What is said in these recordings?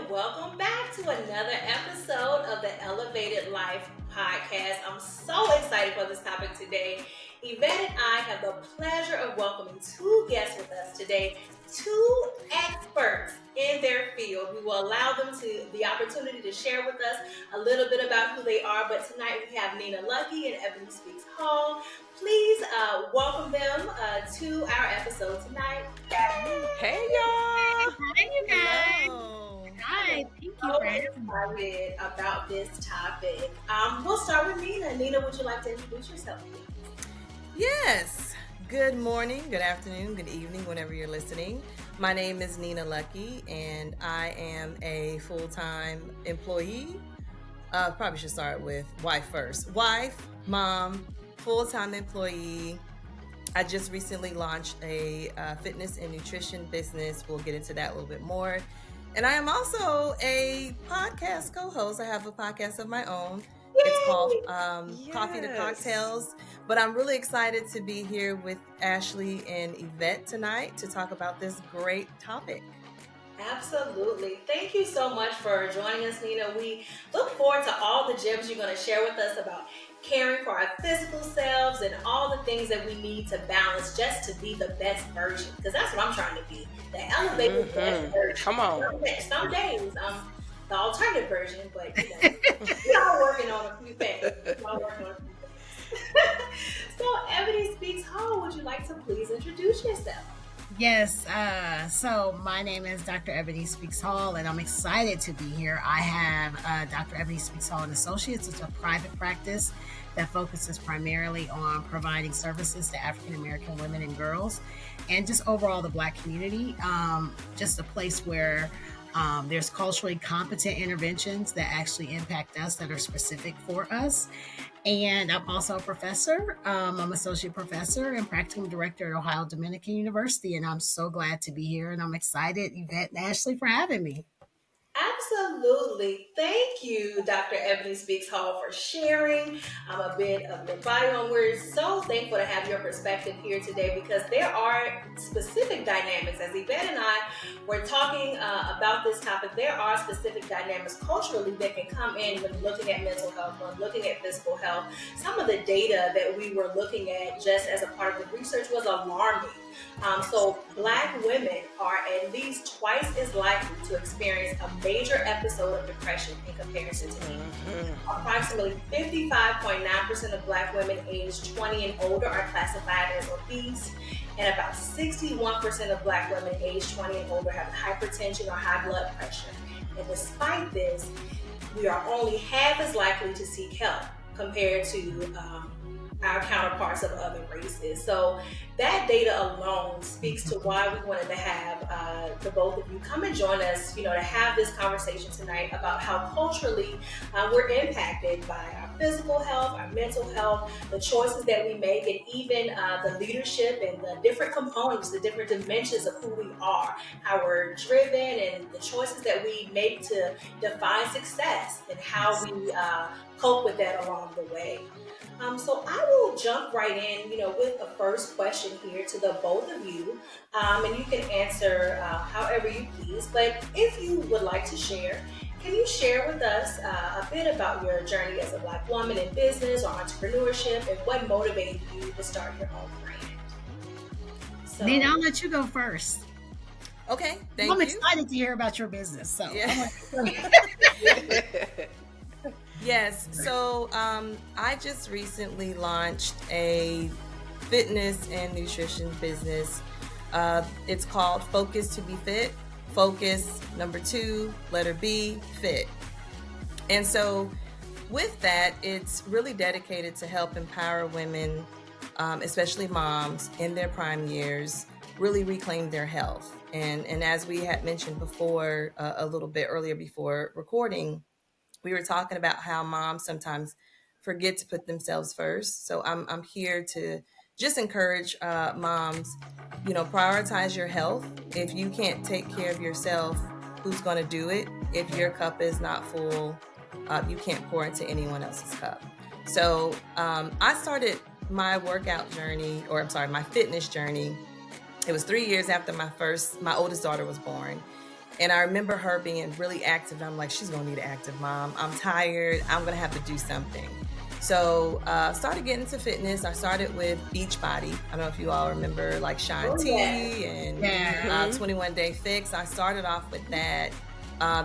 welcome back to another episode of the Elevated Life podcast. I'm so excited for this topic today. Evette and I have the pleasure of welcoming two guests with us today, two experts in their field. We will allow them the opportunity to share with us a little bit about who they are, but tonight we have Nina Lucky and Ebony Speaks Hall. Please welcome them to our episode tonight. Hey y'all! Hi, you guys. Hello. Hi, thank you So for having me. excited about this topic. We'll start with Nina. Nina, would you like to introduce yourself, please? Yes. Good morning, good afternoon, good evening, whenever you're listening. My name is Nina Lucky, and I am a full-time employee. Probably should start with wife first. Wife, mom, full-time employee. I just recently launched a fitness and nutrition business. We'll get into that a little bit more. And I am also a podcast co-host. I have a podcast of my own. It's called Coffee to Cocktails. But I'm really excited to be here with Ashley and Evette tonight to talk about this great topic. Absolutely. Thank you so much for joining us, Nina. We look forward to all the gems you're going to share with us about caring for our physical selves and all the things that we need to balance just to be the best version. Because that's what I'm trying to be, the elevated best version. Come on. Some days I'm the alternative version, but we're all working on a few things. So, Ebony Speaks Hall, would you like to please introduce yourself? Yes, so my name is Dr. Ebony Speaks Hall, and I'm excited to be here. I have Dr. Ebony Speaks Hall and Associates. It's a private practice that focuses primarily on providing services to African American women and girls, and just overall the Black community. Just a place where there's culturally competent interventions that actually impact us, that are specific for us. And I'm also a professor. I'm associate professor and practicum director at Ohio Dominican University. And I'm so glad to be here. And I'm excited, Evette and Ashley, for having me. Absolutely. Thank you, Dr. Ebony Speaks Hall, for sharing a bit of your bio. And we're so thankful to have your perspective here today because there are specific dynamics. As Evette and I were talking about this topic, there are specific dynamics culturally that can come in when looking at mental health, when looking at physical health. Some of the data that we were looking at just as a part of the research was alarming. So Black women are at least twice as likely to experience a major episode of depression in comparison to men. Approximately 55.9% of Black women aged 20 and older are classified as obese, and about 61% of Black women aged 20 and older have hypertension or high blood pressure. And despite this, we are only half as likely to seek help compared to our counterparts of other races. So that data alone speaks to why we wanted to have the both of you come and join us, to have this conversation tonight about how culturally we're impacted by our physical health, our mental health, the choices that we make, and even the leadership and the different components, the different dimensions of who we are, how we're driven, and the choices that we make to define success and how we cope with that along the way. So I will jump right in, with the first question here to the both of you, and you can answer however you please. But if you would like to share, can you share with us a bit about your journey as a Black woman in business or entrepreneurship, and what motivated you to start your own brand? So, Nina, I'll let you go first. Okay, thank you. I'm excited to hear about your business. So. Yeah. Yes, so I just recently launched a fitness and nutrition business. It's called Focus to Be Fit. Focus, number 2, letter B, fit. And so with that, it's really dedicated to help empower women, especially moms in their prime years, really reclaim their health. And as we had mentioned before, a little bit earlier before recording, we were talking about how moms sometimes forget to put themselves first. So I'm here to just encourage moms, prioritize your health. If you can't take care of yourself, who's going to do it? If your cup is not full, you can't pour into anyone else's cup. So I started my my fitness journey. It was 3 years after my oldest daughter was born. And I remember her being really active. I'm like, she's gonna need an active mom. I'm tired. I'm gonna have to do something. So started getting into fitness. I started with Beachbody. I don't know if you all remember like Shine T and 21 Day Fix. I started off with that.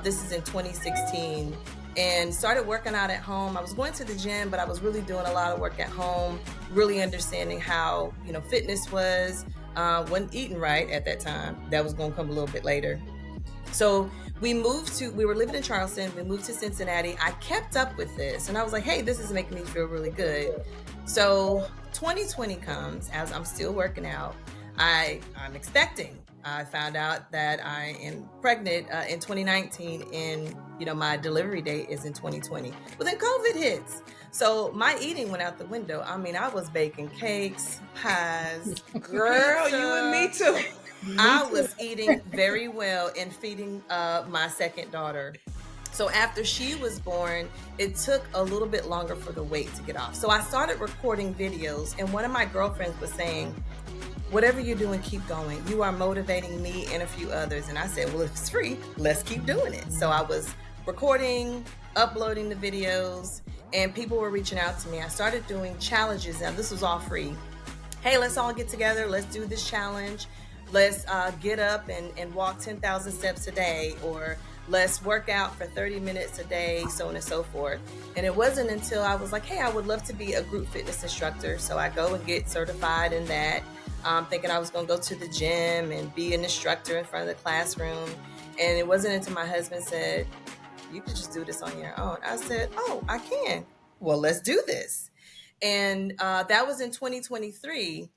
This is in 2016. And started working out at home. I was going to the gym, but I was really doing a lot of work at home, really understanding how, fitness was. Wasn't eating right at that time. That was going to come a little bit later. So we were living in Charleston. We moved to Cincinnati. I kept up with this and I was like, hey, this is making me feel really good. So 2020 comes as I'm still working out. I'm expecting. I found out that I am pregnant in 2019 and, my delivery date is in 2020. But then COVID hits. So my eating went out the window. I mean, I was baking cakes, pies. Girl, pizza. you and me too. I was eating very well and feeding my second daughter. So after she was born, it took a little bit longer for the weight to get off. So I started recording videos, and one of my girlfriends was saying, whatever you're doing, keep going. You are motivating me and a few others. And I said, well, if it's free, let's keep doing it. So I was recording, uploading the videos, and people were reaching out to me. I started doing challenges. Now, this was all free. Hey, let's all get together. Let's do this challenge. Let's get up and walk 10,000 steps a day, or let's work out for 30 minutes a day, so on and so forth. And it wasn't until I was like, hey, I would love to be a group fitness instructor. So I go and get certified in that, thinking I was going to go to the gym and be an instructor in front of the classroom. And it wasn't until my husband said, you could just do this on your own. I said, oh, I can. Well, let's do this. And that was in 2023.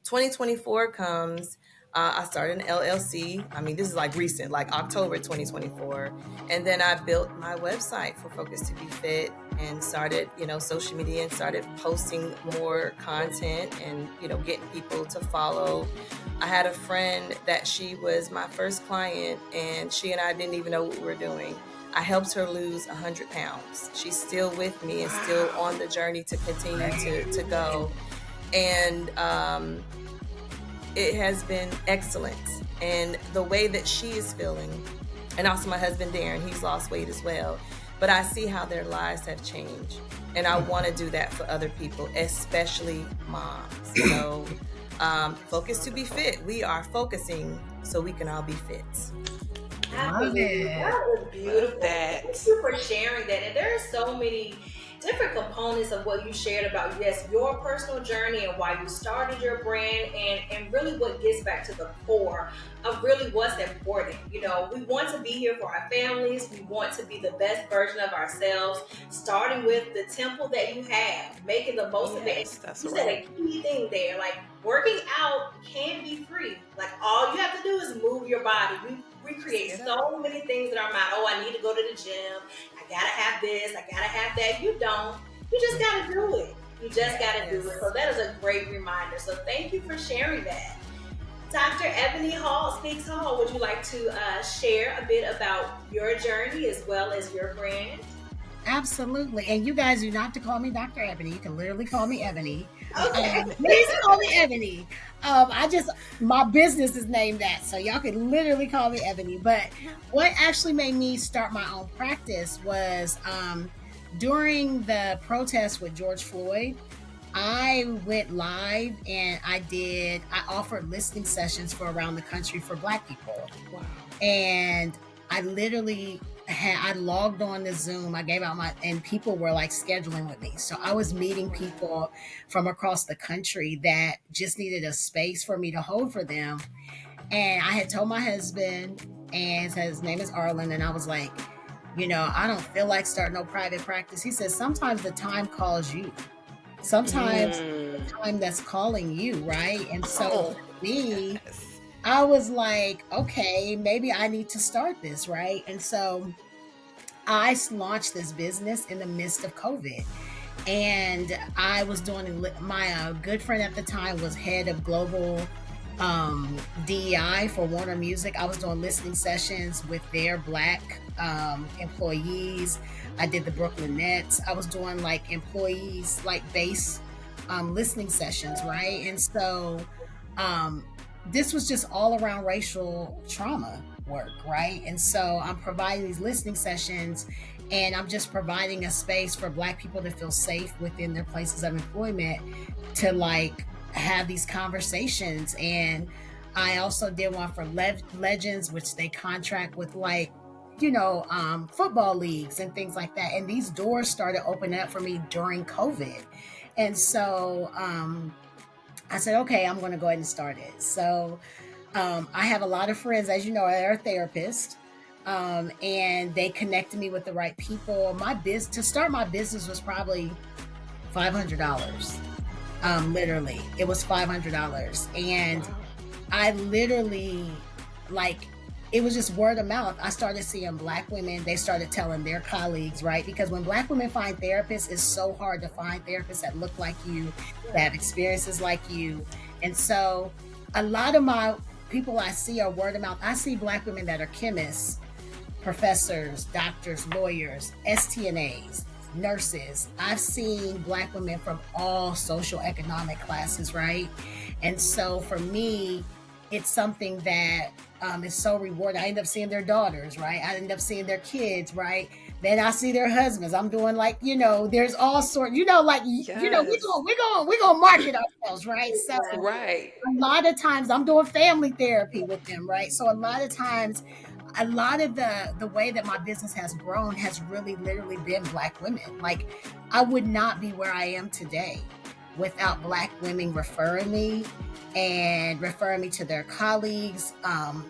2024 comes. I started an LLC. I mean, this is like recent, like October 2024. And then I built my website for Focus to Be Fit and started, social media and started posting more content and, getting people to follow. I had a friend that she was my first client and she and I didn't even know what we were doing. I helped her lose 100 pounds. She's still with me and still on the journey to continue to go. And, it has been excellent. And the way that she is feeling, and also my husband, Darren, he's lost weight as well. But I see how their lives have changed. And I want to do that for other people, especially moms. So Focus to Be Fit. We are focusing so we can all be fit. Absolutely. That was beautiful. Thank you for sharing that. And there are so many different components of what you shared about, yes, your personal journey and why you started your brand, and really what gets back to the core of really what's important. We want to be here for our families. We want to be the best version of ourselves, starting with the temple that you have, making the most of it. That's you right. said a key thing there, like working out can be free. Like all you have to do is move your body. We create so many things in our mind. Oh, I need to go to the gym. I gotta have this. I gotta have that. You don't. You just gotta do it. You just gotta do it. So that is a great reminder. So thank you for sharing that. Dr. Ebony Speaks Hall, would you like to share a bit about your journey as well as your brand? Absolutely. And you guys do not have to call me Dr. Ebony. You can literally call me Ebony. Okay. Please call me Ebony. My business is named that. So y'all can literally call me Ebony. But what actually made me start my own practice was during the protest with George Floyd, I went live and I offered listening sessions for around the country for Black people. Wow. And I literally I logged on to Zoom. I gave out and people were like scheduling with me. So I was meeting people from across the country that just needed a space for me to hold for them. And I had told my husband, and his name is Arlen, and I was like, I don't feel like starting no private practice. He says, sometimes the time calls you. Sometimes the time that's calling you, right? And so for me, I was like, okay, maybe I need to start this, right? And so I launched this business in the midst of COVID. And I was doing, my good friend at the time was head of global DEI for Warner Music. I was doing listening sessions with their Black employees. I did the Brooklyn Nets. I was doing like employees, like base listening sessions, right? And so this was just all around racial trauma, work, right? And so I'm providing these listening sessions, and I'm just providing a space for Black people to feel safe within their places of employment to like have these conversations. And I also did one for Legends, which they contract with like, football leagues and things like that. And these doors started opening up for me during COVID. And so I said, okay, I'm going to go ahead and start it. So I have a lot of friends, as you know, that are therapists. And they connected me with the right people. To start my business was probably $500. Literally, it was $500. And I literally, like, it was just word of mouth. I started seeing Black women, they started telling their colleagues, right? Because when Black women find therapists, it's so hard to find therapists that look like you, that have experiences like you. And so a lot of my people I see are word of mouth. I see Black women that are chemists, professors, doctors, lawyers, STNAs, nurses. I've seen Black women from all social economic classes, right? And so for me, it's something that is so rewarding. I end up seeing their daughters, right? I end up seeing their kids, right? Then I see their husbands. I'm doing like, there's all sorts, like, we're gonna market ourselves, right? So Right. a lot of times I'm doing family therapy with them, right? So a lot of times, a lot of the way that my business has grown has really literally been Black women. Like, I would not be where I am today without Black women referring me to their colleagues. I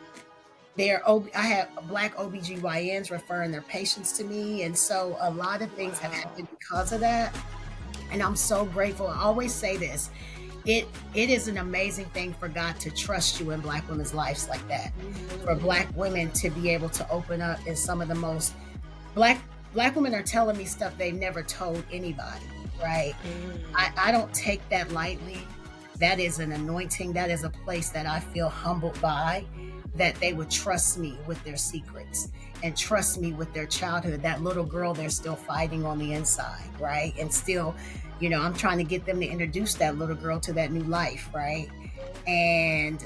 have Black OBGYNs referring their patients to me. And so a lot of things have happened because of that. And I'm so grateful. I always say this. It is an amazing thing for God to trust you in Black women's lives like that. For Black women to be able to open up in some of the most Black women are telling me stuff they've never told anybody, right? I don't take that lightly. That is an anointing. That is a place that I feel humbled by, that they would trust me with their secrets and trust me with their childhood, that little girl they're still fighting on the inside, right? And still, I'm trying to get them to introduce that little girl to that new life, right? And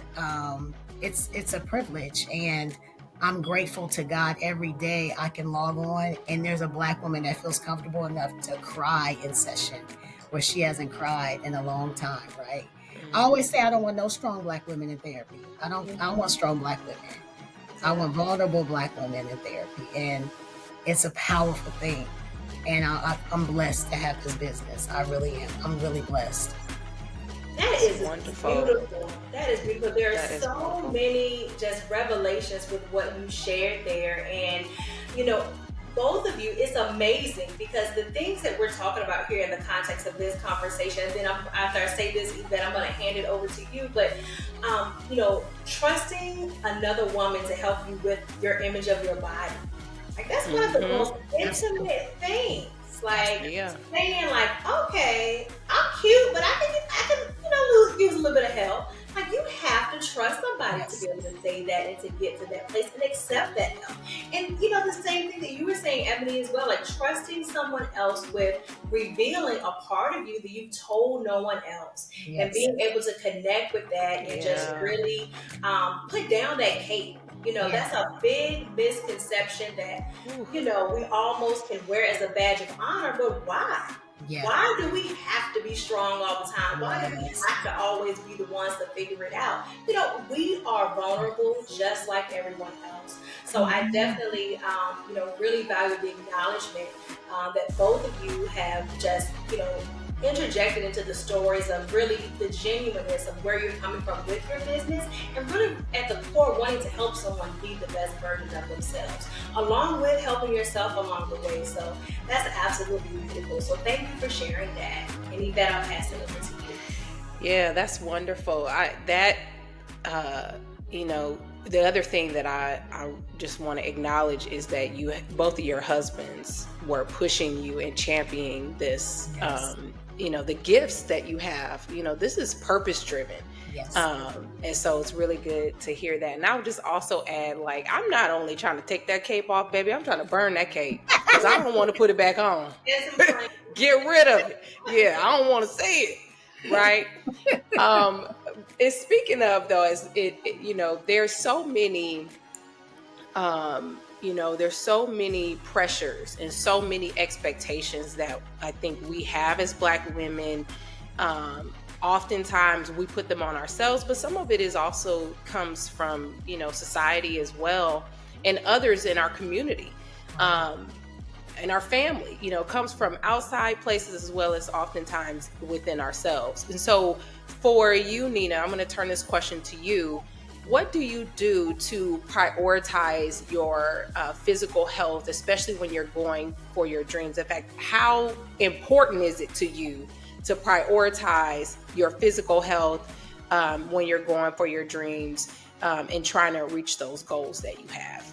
it's a privilege, and I'm grateful to God every day I can log on and there's a Black woman that feels comfortable enough to cry in session where she hasn't cried in a long time, right? I always say I don't want no strong Black women in therapy. I don't want strong Black women. I want vulnerable Black women in therapy, and it's a powerful thing. And I'm blessed to have this business. I really am. I'm really blessed. That is wonderful. Beautiful. That is beautiful. There are so many just revelations with what you shared there. And, both of you, it's amazing because the things that we're talking about here in the context of this conversation, and then after I say this, Evette, I'm going to hand it over to you. But, trusting another woman to help you with your image of your body. Like, that's one of the most intimate things. Like, saying like, okay, I'm cute, but I can use a little bit of help. Like, you have to trust somebody to be able to say that and to get to that place and accept that help. And the same thing that you were saying, Ebony, as well, like trusting someone else with revealing a part of you that you told no one else, and being able to connect with that and just really put down that cape. That's a big misconception that, we almost can wear as a badge of honor, but why? Yeah. Why do we have to be strong all the time? Why do we have to always be the ones to figure it out? We are vulnerable just like everyone else. So I definitely, really value the acknowledgement that both of you have just, interjected into the stories of really the genuineness of where you're coming from with your business, and really at the core wanting to help someone be the best version of themselves, along with helping yourself along the way. So that's absolutely beautiful. So thank you for sharing that. And Evette, I'll pass it over to you. Yeah, that's wonderful. The other thing that I just want to acknowledge is that both of your husbands were pushing you and championing this, the gifts that you have. This is purpose driven. Yes. And so it's really good to hear that. And I would just also add, like, I'm not only trying to take that cape off, baby, I'm trying to burn that cape because I don't want to put it back on. Get rid of it. Yeah, I don't want to see it. Right. And speaking of, though, there's so many There's so many pressures and so many expectations that I think we have as Black women. Oftentimes we put them on ourselves, but some of it is also comes from, society as well, and others in our community, and our family, comes from outside places as well as oftentimes within ourselves. And so for you, Nina, I'm going to turn this question to you. What do you do to prioritize your physical health, especially when you're going for your dreams? In fact, how important is it to you to prioritize your physical health when you're going for your dreams and trying to reach those goals that you have?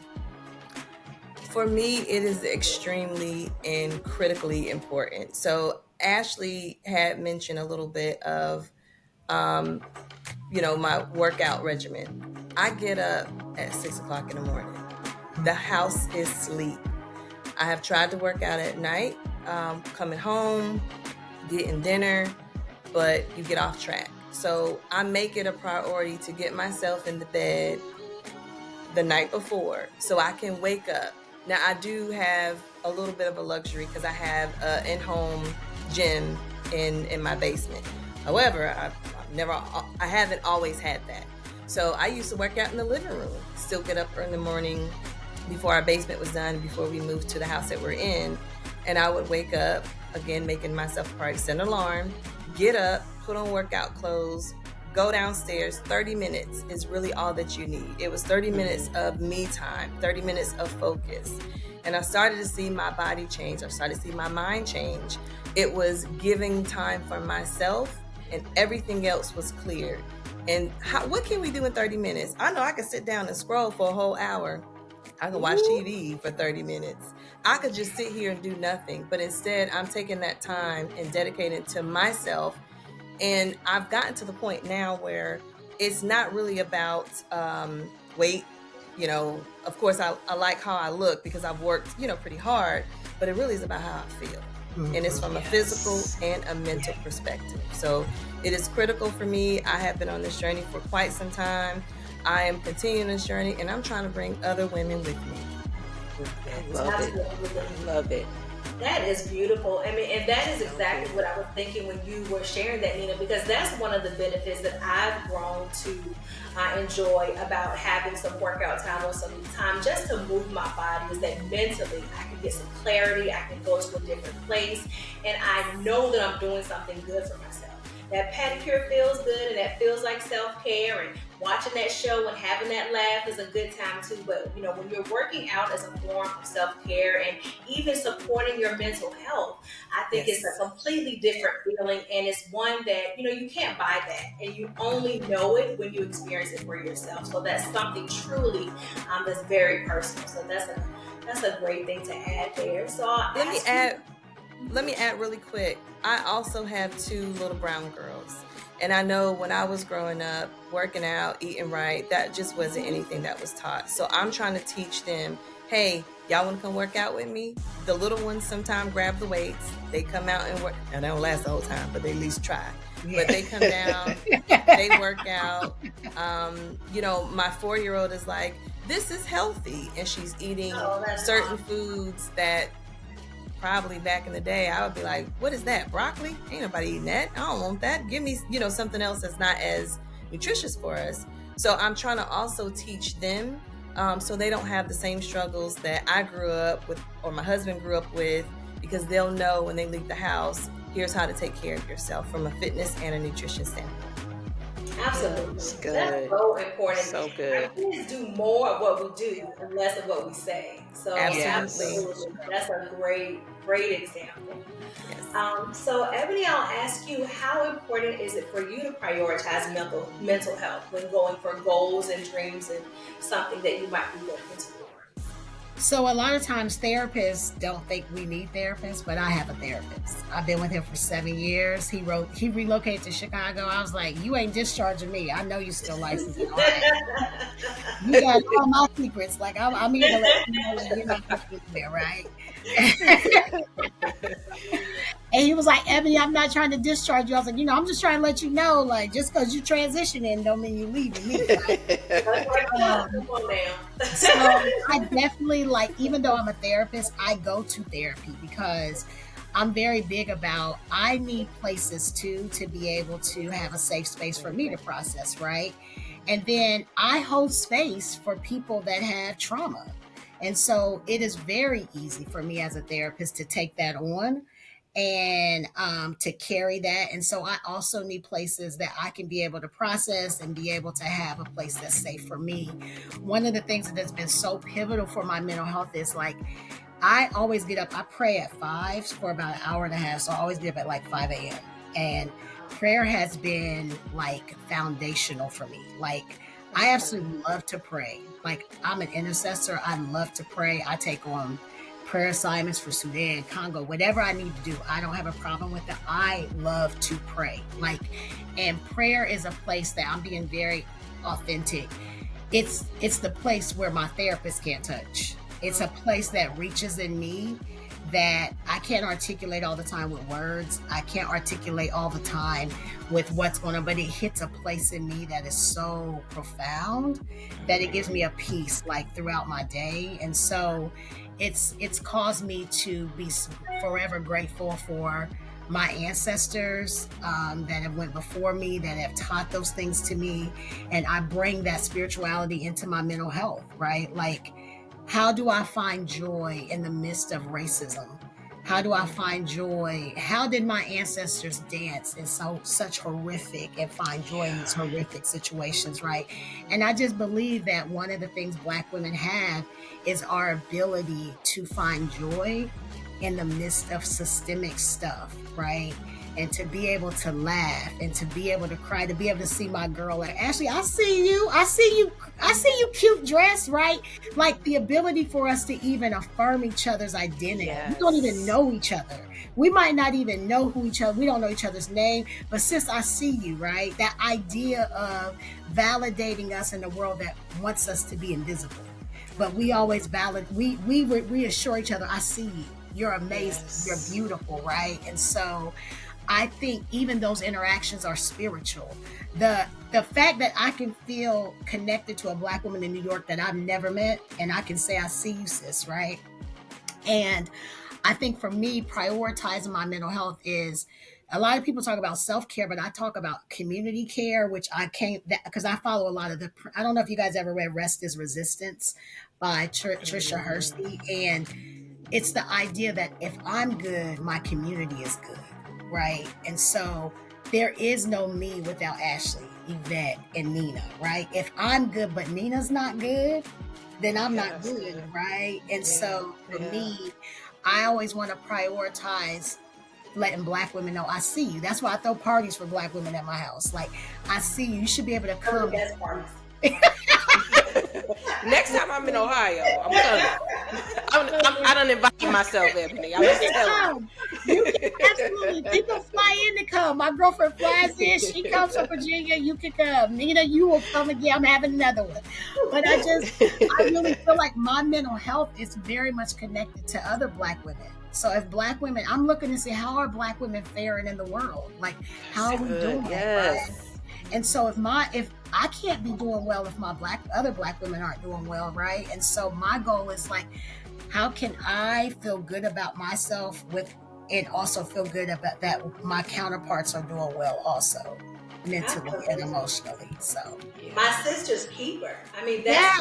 For me, it is extremely and critically important. So Ashley had mentioned a little bit of, my workout regimen. I get up at 6 o'clock in the morning. The house is asleep. I have tried to work out at night, coming home, getting dinner, but you get off track. So I make it a priority to get myself in the bed the night before so I can wake up. Now, I do have a little bit of a luxury because I have an in-home gym in my basement. However, I haven't always had that. So I used to work out in the living room, still get up in the morning before our basement was done, before we moved to the house that we're in. And I would wake up, again, making myself a priority, set an alarm, get up, put on workout clothes, go downstairs. 30 minutes is really all that you need. It was 30 minutes of me time, 30 minutes of focus. And I started to see my body change. I started to see my mind change. It was giving time for myself, and everything else was clear. And what can we do in 30 minutes? I know I could sit down and scroll for a whole hour. I could watch TV for 30 minutes. I could just sit here and do nothing. But instead, I'm taking that time and dedicating it to myself. And I've gotten to the point now where it's not really about weight. Of course, I like how I look because I've worked, pretty hard. But it really is about how I feel. And it's from a physical and a mental perspective. So it is critical for me. I have been on this journey for quite some time. I am continuing this journey, and I'm trying to bring other women with me. I love it. That is beautiful. I mean, and that is exactly what I was thinking when you were sharing that, Nina, because that's one of the benefits that I've grown to enjoy about having some workout time or some time just to move my body, is that mentally I can get some clarity, I can go to a different place, and I know that I'm doing something good for myself. That pedicure feels good, and that feels like self-care, and watching that show and having that laugh is a good time too. But when you're working out as a form of self-care and even supporting your mental health, I think it's a completely different feeling, and it's one that you can't buy that, and you only know it when you experience it for yourself. So that's something truly that's very personal. So that's a great thing to add there. So let me add really quick. I also have 2 little brown girls. And I know when I was growing up, working out, eating right, that just wasn't anything that was taught. So I'm trying to teach them, hey, y'all want to come work out with me? The little ones sometimes grab the weights. They come out and work. Now, they don't last the whole time, but they at least try. Yeah. But they come down, they work out. My 4-year-old is like, this is healthy. And she's eating certain foods that probably back in the day, I would be like, what is that? Broccoli? Ain't nobody eating that. I don't want that. Give me, something else that's not as nutritious for us. So I'm trying to also teach them so they don't have the same struggles that I grew up with or my husband grew up with, because they'll know when they leave the house, here's how to take care of yourself from a fitness and a nutrition standpoint. Absolutely. That's good. That's so important. So good. Our kids do more of what we do and less of what we say. So absolutely. That's a great example. Yes. So Ebony, I'll ask you, how important is it for you to prioritize mental health when going for goals and dreams and something that you might be looking toward? So a lot of times therapists don't think we need therapists, but I have a therapist. I've been with him for 7 years. He relocated to Chicago. I was like, you ain't discharging me. I know you still licensed. You got all my secrets. Like I'm even let you know that you're not there, right? And he was like, Ebony, I'm not trying to discharge you. I was like, I'm just trying to let you know, like, just because you transitioning don't mean you leaving me. Right? So I definitely, like, even though I'm a therapist, I go to therapy because I'm very big about, I need places too to be able to have a safe space for me to process, right? And then I hold space for people that have trauma. And so it is very easy for me as a therapist to take that on and to carry that. And so I also need places that I can be able to process and be able to have a place that's safe for me. One of the things that's been so pivotal for my mental health is like, I always get up, I pray at 5 for about an hour and a half. So I always get up at like 5 a.m. And prayer has been like foundational for me. Like, I absolutely love to pray. Like, I'm an intercessor. I love to pray. I take on prayer assignments for Sudan, Congo, whatever I need to do. I don't have a problem with it. I love to pray. Like, and prayer is a place that I'm being very authentic. It's the place where my therapist can't touch. It's a place that reaches in me that I can't articulate all the time with words. I can't articulate all the time with what's going on, but it hits a place in me that is so profound that it gives me a peace like throughout my day. And so it's caused me to be forever grateful for my ancestors that have went before me, that have taught those things to me. And I bring that spirituality into my mental health, right? Like, how do I find joy in the midst of racism? How do I find joy? How did my ancestors dance in such horrific and find joy in these horrific situations, right? And I just believe that one of the things Black women have is our ability to find joy in the midst of systemic stuff, right? And to be able to laugh and to be able to cry, to be able to see my girl like, Ashley, I see you cute dress, right? Like, the ability for us to even affirm each other's identity. Yes. We don't even know each other. We might not even know who each other, we don't know each other's name, but sis, I see you, right? That idea of validating us in a world that wants us to be invisible. But we always we reassure each other, I see you. You're amazing. Yes. You're beautiful, right? And so I think even those interactions are spiritual. The fact that I can feel connected to a Black woman in New York that I've never met, and I can say, I see you, sis, right? And I think for me, prioritizing my mental health is, a lot of people talk about self-care, but I talk about community care, which I can't, because I follow a lot of I don't know if you guys ever read Rest is Resistance by Trisha Hursty. And it's the idea that if I'm good, my community is good. Right. And so there is no me without Ashley, Evette, and Nina, right? If I'm good, but Nina's not good, then I'm not good, right? And so for me, I always want to prioritize letting Black women know I see you. That's why I throw parties for Black women at my house. Like, I see you. You should be able to come. Next time I'm in Ohio, I'm coming. I don't invite myself, Ebony. I'm just telling you. Can absolutely. People fly in to come. My girlfriend flies in. She comes from Virginia. You can come. Nina, you will come again. I'm having another one. But I really feel like my mental health is very much connected to other Black women. So if Black women, I'm looking to see, how are Black women faring in the world? Like, how are we doing? Yes. Right? And so if I can't be doing well if my other Black women aren't doing well, right? And so my goal is like, how can I feel good about myself and also feel good about that my counterparts are doing well also, mentally and emotionally. So my sister's keeper. I mean, that's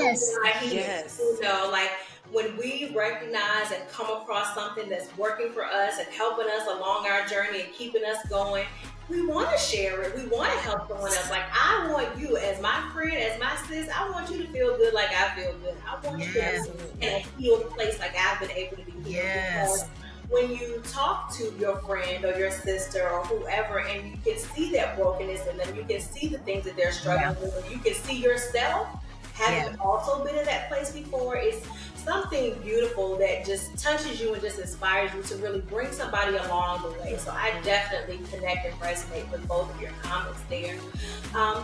you know, like, when we recognize and come across something that's working for us and helping us along our journey and keeping us going, we want to share it. We want to help someone else. Like, I want you as my friend, as my sis, I want you to feel good like I feel good. I want you to be in a healed place like I've been able to be healed. Because when you talk to your friend or your sister or whoever, and you can see that brokenness in them, you can see the things that they're struggling with, you can see yourself having also been in that place before. It's something beautiful that just touches you and just inspires you to really bring somebody along the way. So I definitely connect and resonate with both of your comments there.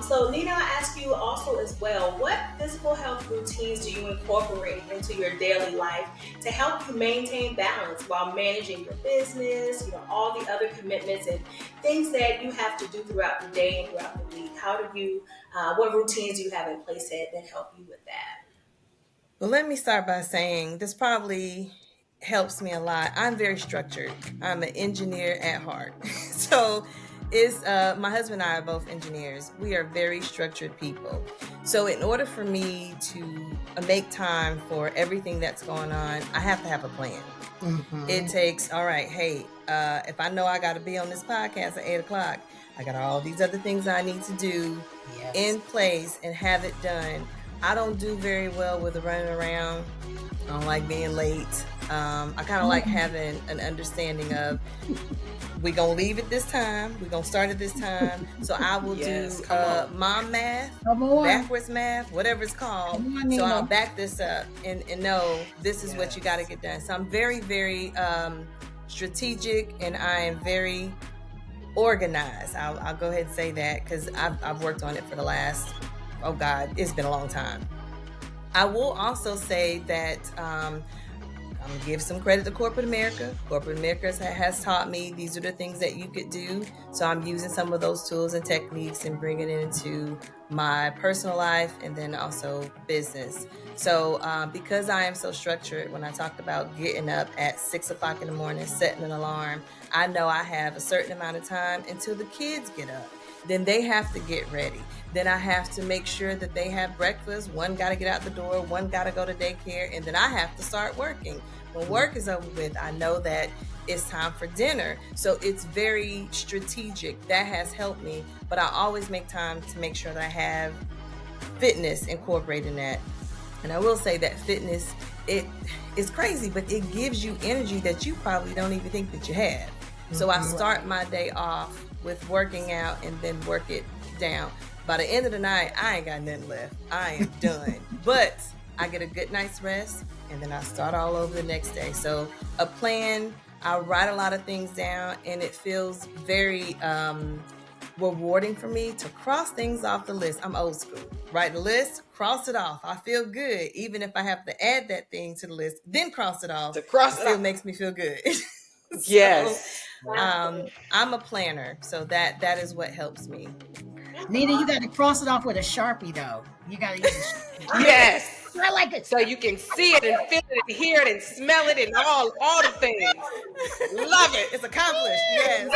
So Nina, I ask you also as well, what physical health routines do you incorporate into your daily life to help you maintain balance while managing your business, all the other commitments and things that you have to do throughout the day and throughout the week? How do you, what routines do you have in place that help you with that? Well, let me start by saying this probably helps me a lot. I'm very structured. I'm an engineer at heart. So it's my husband and I are both engineers. We are very structured people. So in order for me to make time for everything that's going on, I have to have a plan. Mm-hmm. It takes, all right, hey, if I know I got to be on this podcast at 8 o'clock, I got all these other things I need to do in place and have it done. I don't do very well with running around. I don't like being late. I kind of like having an understanding of we're going to leave at this time. We're going to start at this time. So I will do mom math, backwards math, whatever it's called. So I'll back this up and know this is what you got to get done. So I'm very, very strategic, and I am very organized. I'll go ahead and say that because I've worked on it for the last, oh God, it's been a long time. I will also say that I'm going to give some credit to corporate America. Corporate America has taught me these are the things that you could do. So I'm using some of those tools and techniques and bringing it into my personal life and then also business. So because I am so structured, when I talked about getting up at 6 o'clock in the morning, setting an alarm, I know I have a certain amount of time until the kids get up. Then they have to get ready. Then I have to make sure that they have breakfast. One got to get out the door. One got to go to daycare. And then I have to start working. When work is over with, I know that it's time for dinner. So it's very strategic. That has helped me. But I always make time to make sure that I have fitness incorporated in that. And I will say that fitness, it is crazy, but it gives you energy that you probably don't even think that you have. So I start my day off with working out and then work it down. By the end of the night, I ain't got nothing left. I am done. But I get a good night's rest and then I start all over the next day. So a plan, I write a lot of things down, and it feels very rewarding for me to cross things off the list. I'm old school. Write the list, cross it off. I feel good. Even if I have to add that thing to the list, then cross it off. It still makes me feel good. Yes. I'm a planner, so that is what helps me. Nina, you got to cross it off with a Sharpie, though. You got to use a Sharpie. Yes. I like it. So you can see it and feel it and hear it and smell it and all the things. Love it. It's accomplished. Yes.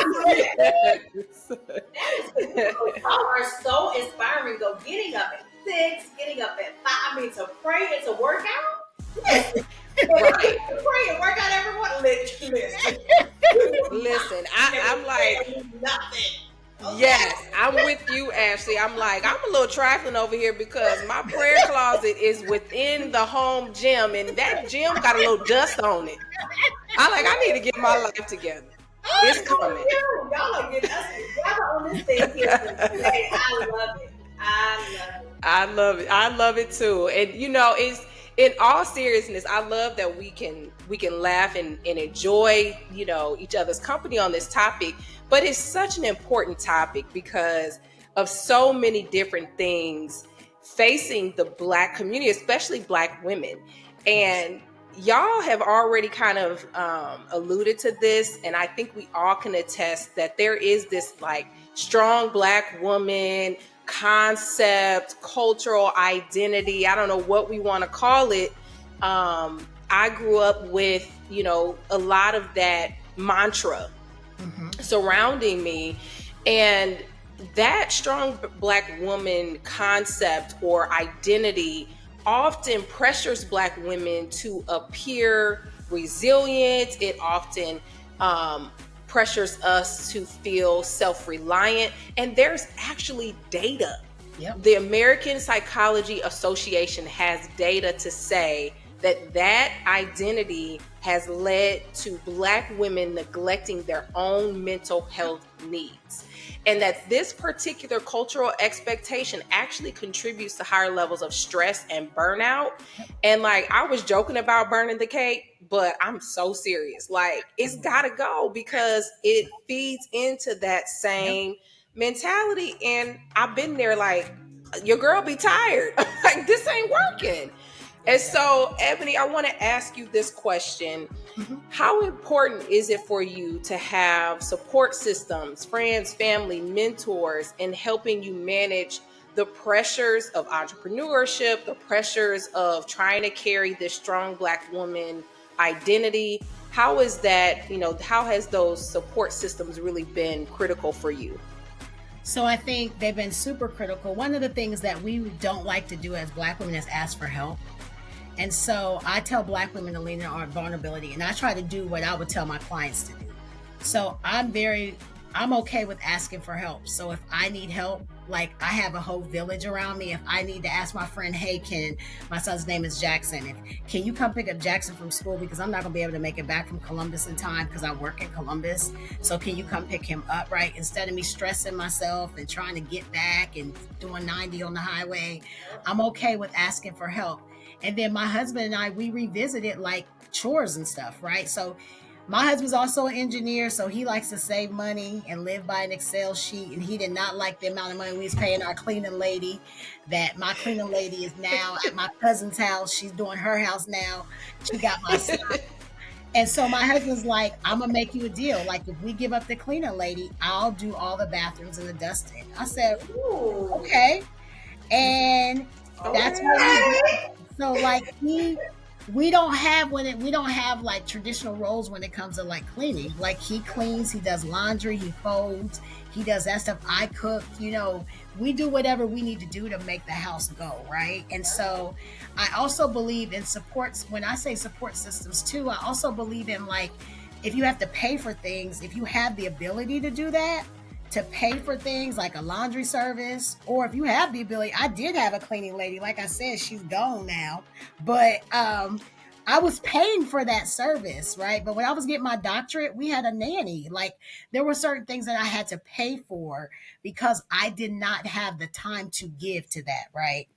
Y'all are so inspiring. Go getting up at 6, getting up at 5. I mean, to pray and to work out. Yes. Right. Pray and work out every morning. Listen, I'm like nothing. Okay. Yes, I'm with you, Ashley. I'm like, I'm a little trifling over here because my prayer closet is within the home gym, and that gym got a little dust on it. I need to get my life together. It's coming. Y'all are getting us together on this thing here today. I love it. I love it too. And it's, in all seriousness, I love that we can laugh and enjoy, each other's company on this topic. But it's such an important topic because of so many different things facing the Black community, especially Black women. And y'all have already kind of alluded to this, and I think we all can attest that there is this like strong Black woman concept, cultural identity. I don't know what we want to call it. I grew up with, a lot of that mantra surrounding me, and that strong Black woman concept or identity often pressures Black women to appear resilient. It often pressures us to feel self-reliant, and there's actually data. Yep. The American Psychology Association has data to say that identity has led to Black women neglecting their own mental health needs. And that this particular cultural expectation actually contributes to higher levels of stress and burnout. And like, I was joking about burning the cake, but I'm so serious. Like, it's gotta go, because it feeds into that same mentality. And I've been there, like, your girl be tired. Like, this ain't working. And so, Ebony, I want to ask you this question. How important is it for you to have support systems, friends, family, mentors, in helping you manage the pressures of entrepreneurship, the pressures of trying to carry this strong Black woman identity? How is that, how has those support systems really been critical for you? So I think they've been super critical. One of the things that we don't like to do as Black women is ask for help. And so I tell Black women to lean in on vulnerability, and I try to do what I would tell my clients to do. So I'm okay with asking for help. So if I need help, like, I have a whole village around me. If I need to ask my friend, hey, my son's name is Jackson, can you come pick up Jackson from school, because I'm not gonna be able to make it back from Columbus in time because I work in Columbus. So can you come pick him up, right? Instead of me stressing myself and trying to get back and doing 90 on the highway, I'm okay with asking for help. And then my husband and I, we revisited like chores and stuff, right? So my husband's also an engineer, so he likes to save money and live by an Excel sheet. And he did not like the amount of money we was paying our cleaning lady. That my cleaning lady is now at my cousin's house. She's doing her house now. She got my son. And so my husband's like, I'm going to make you a deal. Like, if we give up the cleaning lady, I'll do all the bathrooms and the dusting. I said, ooh, okay. And that's what we did. So like we don't have like traditional roles when it comes to like cleaning. Like, he cleans, he does laundry, he folds, he does that stuff. I cook, we do whatever we need to do to make the house go, right? And so I also believe in supports. When I say support systems too, I also believe in, like, if you have to pay for things, if you have the ability to do that, to pay for things like a laundry service, or if you have the ability, I did have a cleaning lady. Like I said, she's gone now, but I was paying for that service, right? But when I was getting my doctorate, we had a nanny. Like, there were certain things that I had to pay for because I did not have the time to give to that, right?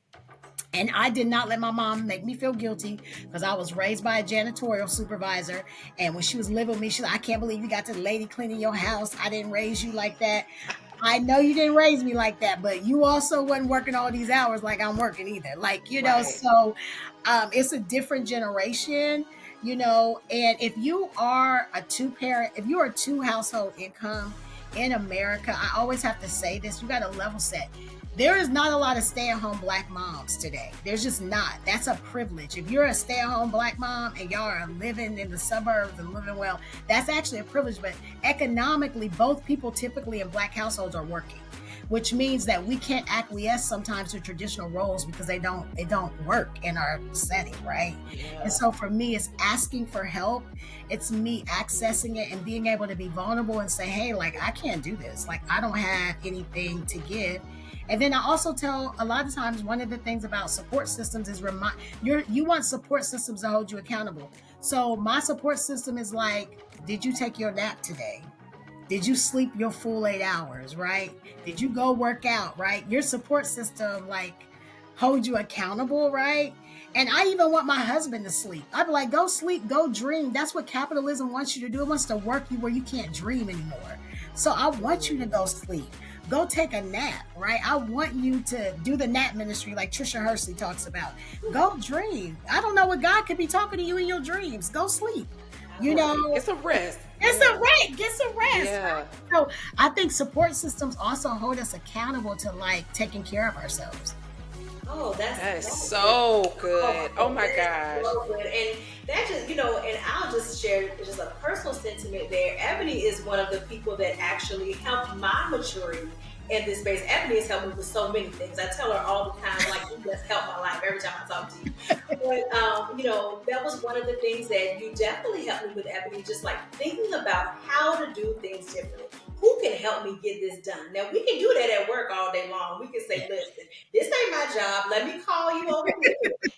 And I did not let my mom make me feel guilty, because I was raised by a janitorial supervisor. And when she was living with me, she's like, I can't believe you got the lady cleaning your house. I didn't raise you like that. I know you didn't raise me like that, but you also wasn't working all these hours like I'm working either. Like, right. So it's a different generation, and if you are a two household income in America, I always have to say this, you got to level set. There is not a lot of stay-at-home Black moms today. There's just not. That's a privilege. If you're a stay-at-home Black mom and y'all are living in the suburbs and living well, that's actually a privilege. But economically, both people typically in Black households are working, which means that we can't acquiesce sometimes to traditional roles because they don't work in our setting, right? Yeah. And so for me, it's asking for help. It's me accessing it and being able to be vulnerable and say, hey, like, I can't do this. Like, I don't have anything to give. And then I also tell, a lot of times, one of the things about support systems is you want support systems to hold you accountable. So my support system is like, did you take your nap today? Did you sleep your full 8 hours, right? Did you go work out, right? Your support system, like, hold you accountable, right? And I even want my husband to sleep. I'd be like, go sleep, go dream. That's what capitalism wants you to do. It wants to work you where you can't dream anymore. So I want you to go sleep. Go take a nap, right? I want you to do the nap ministry like Trisha Hursley talks about. Go dream. I don't know what God could be talking to you in your dreams. Go sleep. It's a rest. Get some rest. Yeah. So I think support systems also hold us accountable to, like, taking care of ourselves. Oh, that is so good. Oh my gosh. So good. And that just, and I'll just share just a personal sentiment there. Ebony is one of the people that actually helped my maturity in this space. Ebony has helped me with so many things. I tell her all the time, like, you just helped my life every time I talk to you. But, that was one of the things that you definitely helped me with, Ebony, just like thinking about how to do things differently. who can help me get this done? Now, we can do that at work all day long. We can say, listen, this ain't my job. Let me call you over here.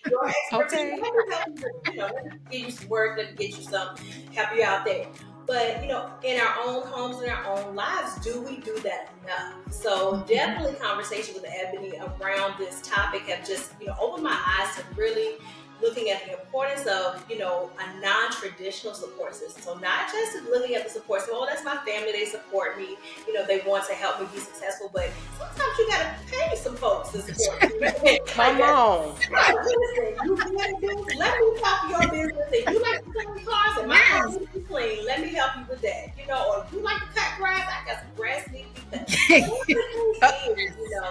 Your expertise, Okay. let me help you. Let me give you some work. Let me get you some, help you out there. But, in our own homes, in our own lives, do we do that enough? So definitely conversation with Ebony around this topic have just, opened my eyes to really looking at the importance of, a non-traditional support system. So not just looking at the support system, that's my family, they support me, they want to help me be successful, but sometimes you gotta pay some folks to support you. Come on. Right, listen, you want to do this, let me help your business. If you like to clean cars and my car needs to be clean, let me help you with that. Or if you like to cut grass, I got some grass need to be cut.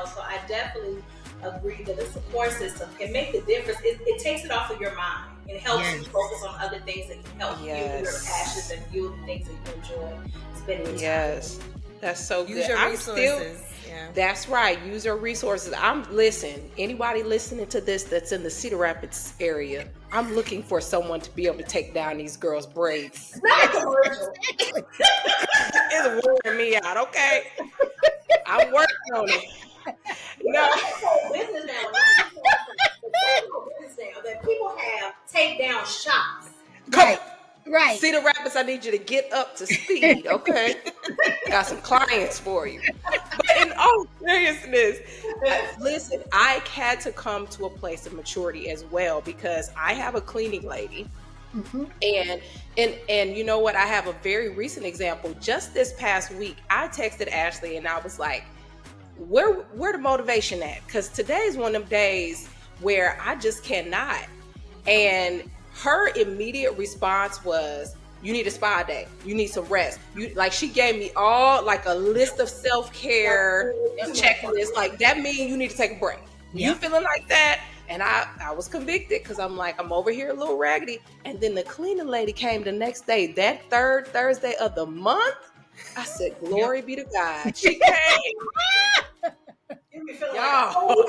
So I definitely agree that a support system can make the difference. It takes it off of your mind. It helps you focus on other things that can help fuel your passions and fuel the things that you enjoy spending your time with. That's so good. Use your resources. That's right. Use your resources. Anybody listening to this that's in the Cedar Rapids area, I'm looking for someone to be able to take down these girls' braids. It's not a commercial. It's wearing me out, okay? I'm working on it. No. Business now that people have take down shops. Right. Cedar Rapids, I need you to get up to speed, okay? Got some clients for you. But in all seriousness, listen, I had to come to a place of maturity as well because I have a cleaning lady. And you know what? I have a very recent example. Just this past week, I texted Ashley and I was like, where the motivation at? Because today's one of them days where I just cannot. And her immediate response was, you need a spa day. You need some rest. She gave me a list of self-care checklists. Like, that means you need to take a break. You feeling like that? And I was convicted because I'm like, I'm over here a little raggedy. And then the cleaning lady came the next day, that third Thursday of the month. I said, glory be to God. She came. Y'all,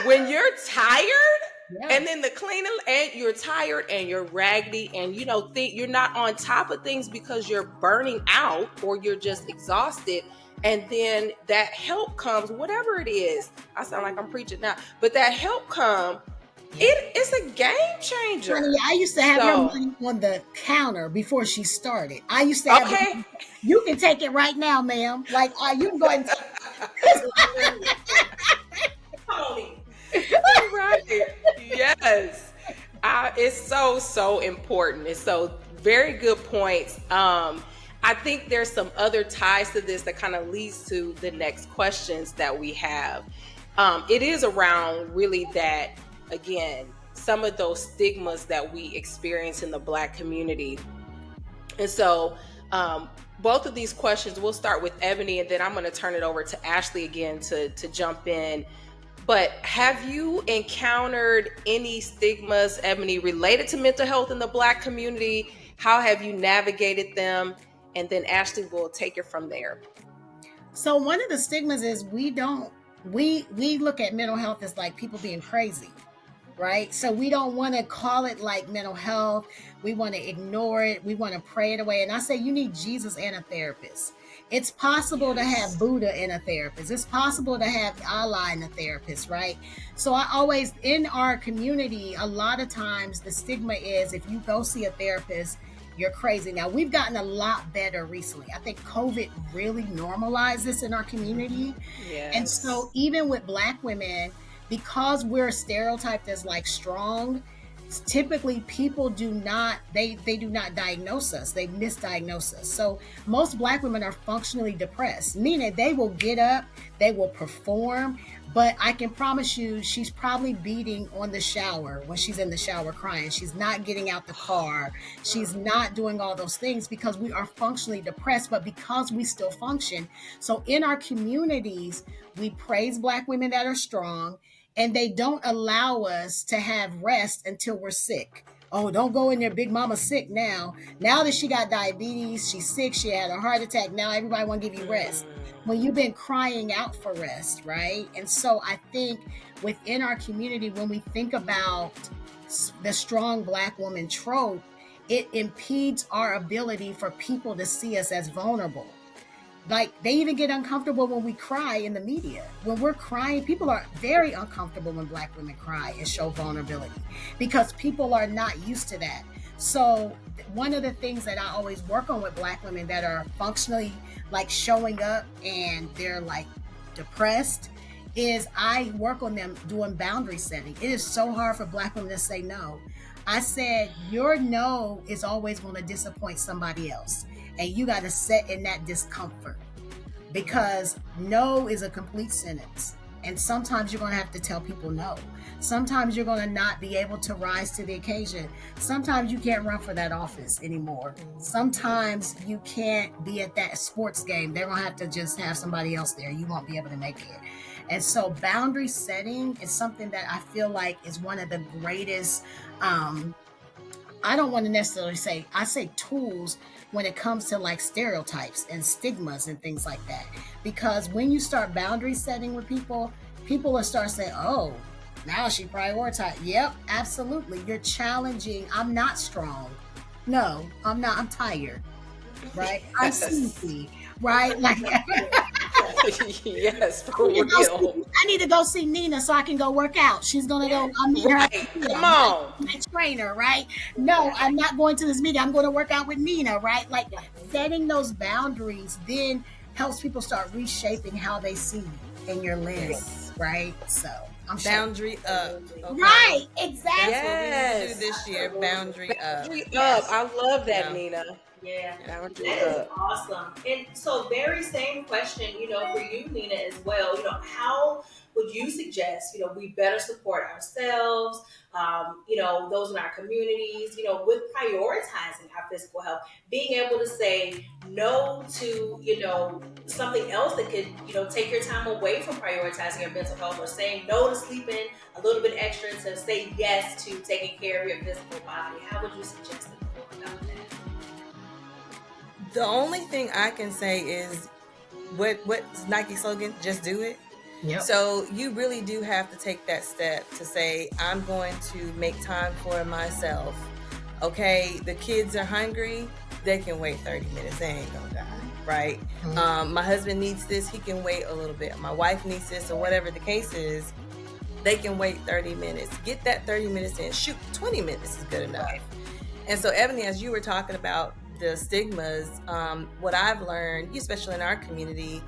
when you're tired, and then the cleaning, and you're tired and you're raggedy and you're not on top of things because you're burning out or you're just exhausted, and then that help comes, whatever it is. I sound like I'm preaching now, but that help come, it's a game changer. Honey, I used to have her money on the counter before she started. I used to have you can take it right now, ma'am. Like, you can go ahead and right. Yes. It's so important. It's so very good points. I think there's some other ties to this that kind of leads to the next questions that we have. It is around really that, again, some of those stigmas that we experience in the Black community. And so both of these questions, we'll start with Ebony, and then I'm going to turn it over to Ashley again to jump in. But have you encountered any stigmas, Ebony, related to mental health in the Black community? How have you navigated them? And then Ashley will take it from there. So one of the stigmas is we look at mental health as like people being crazy, right? So we don't want to call it like mental health. We want to ignore it. We want to pray it away. And I say you need Jesus and a therapist. It's possible to have Buddha and a therapist. It's possible to have Allah and a therapist, right? So I always, in our community, a lot of times the stigma is if you go see a therapist, you're crazy. Now, we've gotten a lot better recently. I think COVID really normalized this in our community. Yes. And so even with Black women, because we're stereotyped as like strong, typically people do not diagnose us. They misdiagnose us. So most Black women are functionally depressed, meaning they will get up, they will perform, but I can promise you she's probably beating on the shower when she's in the shower crying. She's not getting out the car. She's not doing all those things because we are functionally depressed, but because we still function. So in our communities, we praise Black women that are strong, and they don't allow us to have rest until we're sick. Oh, don't go in there. Big Mama's sick now. Now that she got diabetes, she's sick, she had a heart attack. Now everybody want to give you rest. When you've been crying out for rest, right? And so I think within our community, when we think about the strong Black woman trope, it impedes our ability for people to see us as vulnerable. Like, they even get uncomfortable when we cry in the media. When we're crying, people are very uncomfortable when Black women cry and show vulnerability because people are not used to that. So one of the things that I always work on with Black women that are functionally like showing up and they're like depressed is I work on them doing boundary setting. It is so hard for Black women to say no. I said, your no is always going to disappoint somebody else. And you got to sit in that discomfort because no is a complete sentence. And sometimes you're going to have to tell people no. Sometimes you're going to not be able to rise to the occasion. Sometimes you can't run for that office anymore. Sometimes you can't be at that sports game. They're going to have to just have somebody else there. You won't be able to make it. And so boundary setting is something that I feel like is one of the greatest, I don't want to necessarily say, I say tools when it comes to like stereotypes and stigmas and things like that. Because when you start boundary setting with people, people will start saying, oh, now she prioritized. Yep, absolutely. You're challenging. I'm not strong. No, I'm not. I'm tired. Right? I'm sleepy. Right? Like, yes, for real. I need to go see Nina so I can go work out. She's gonna go. I'm meeting her. Come on, my trainer, right? No, I'm not going to this meeting. I'm going to work out with Nina, right? Like setting those boundaries then helps people start reshaping how they see you in your lens, right? So I'm boundary up. Okay. Right, exactly. That's what we do this year. Boundary up. Boundary up. I love that, Yeah. Nina. Yeah, Boundary that is up. awesome. And so, very same question, for you, Nina, as well. How would you suggest, we better support ourselves, those in our communities, with prioritizing our physical health, being able to say no to, something else that could, take your time away from prioritizing your mental health, or saying no to sleeping a little bit extra to say yes to taking care of your physical body. How would you suggest that we go about that? The only thing I can say is what's Nike slogan? Just do it. Yep. So you really do have to take that step to say, I'm going to make time for myself. Okay, the kids are hungry. They can wait 30 minutes. They ain't gonna die, right? Mm-hmm. My husband needs this. He can wait a little bit. My wife needs this, or whatever the case is. They can wait 30 minutes. Get that 30 minutes in. Shoot, 20 minutes is good enough. Right. And so, Ebony, as you were talking about the stigmas, what I've learned, especially in our community,